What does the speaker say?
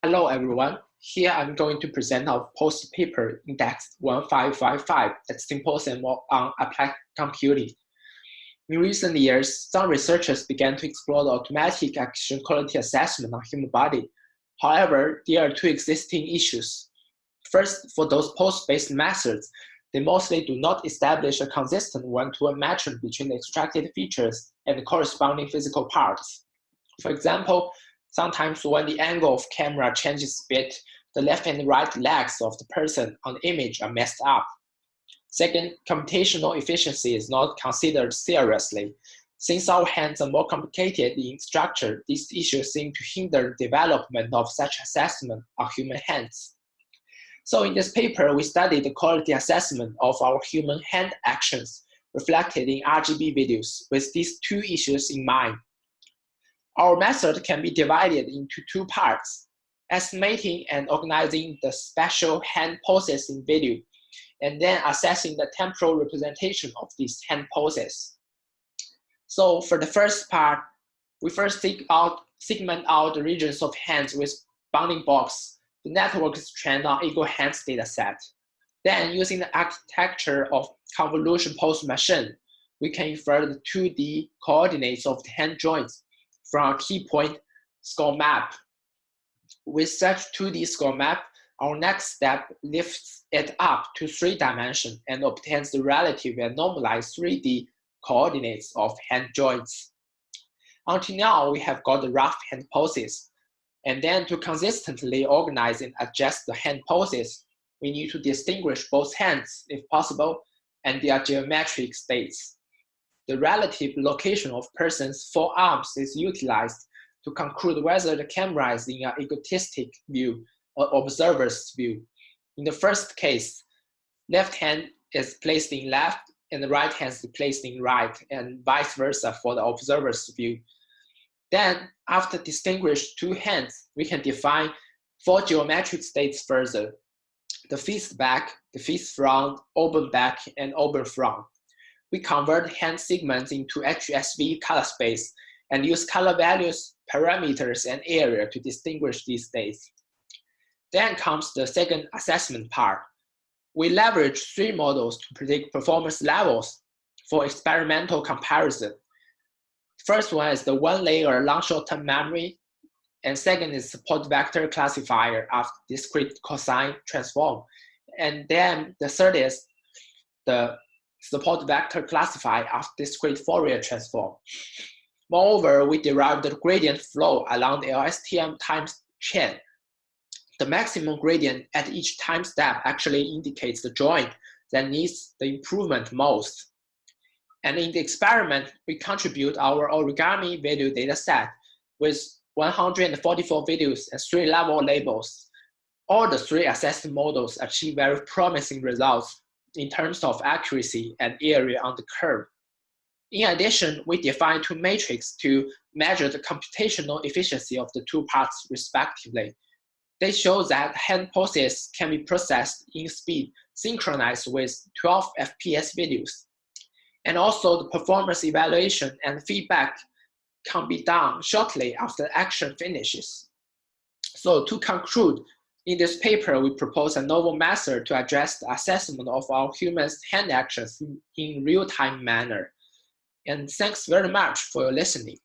Hello everyone, here I'm going to present our post paper indexed 1555 at Symposium on Applied Computing. In recent years, some researchers began to explore the automatic action quality assessment on human body. However, there are two existing issues. First, for those post-based methods, they mostly do not establish a consistent one-to-one matching between the extracted features and the corresponding physical parts. For example, sometimes when the angle of camera changes a bit, the left and right legs of the person on the image are messed up. Second, computational efficiency is not considered seriously. Since our hands are more complicated in structure, these issues seem to hinder the development of such assessment on human hands. So in this paper, we studied the quality assessment of our human hand actions reflected in RGB videos with these two issues in mind. Our method can be divided into two parts: estimating and organizing the special hand poses in video, and then assessing the temporal representation of these hand poses. So for the first part, we first segment out the regions of hands with bounding box. The network is trained on equal hands dataset. Then, using the architecture of convolution pose machine, we can infer the 2D coordinates of the hand joints from a key point score map. With such 2D score map, our next step lifts it up to 3 dimensions and obtains the relative and normalized 3D coordinates of hand joints. Until now, we have got the rough hand poses. And then to consistently organize and adjust the hand poses, we need to distinguish both hands, if possible, and their geometric states. The relative location of person's forearms is utilized to conclude whether the camera is in an egotistic view or observer's view. In the first case, left hand is placed in left and the right hand is placed in right, and vice versa for the observer's view. Then, after distinguish two hands, we can define 4 geometric states further: the fist back, the fist front, open back, and open front. We convert hand segments into HSV color space and use color values, parameters, and area to distinguish these states. Then comes the second assessment part. We leverage 3 models to predict performance levels for experimental comparison. First one is the one-layer long short-term memory, and second is support vector classifier of discrete cosine transform. And then the third is the support vector classifier of discrete Fourier transform. Moreover, we derived the gradient flow along the LSTM time chain. The maximum gradient at each time step actually indicates the joint that needs the improvement most. And in the experiment, we contribute our origami video dataset with 144 videos and 3 level labels. All the 3 assessed models achieve very promising results in terms of accuracy and area on the curve. In addition, we define 2 metrics to measure the computational efficiency of the 2 parts respectively. They show that hand poses can be processed in speed synchronized with 12 FPS videos. And also the performance evaluation and feedback can be done shortly after action finishes. So to conclude, in this paper, we propose a novel method to address the assessment of our humans' hand actions in real-time manner. And thanks very much for your listening.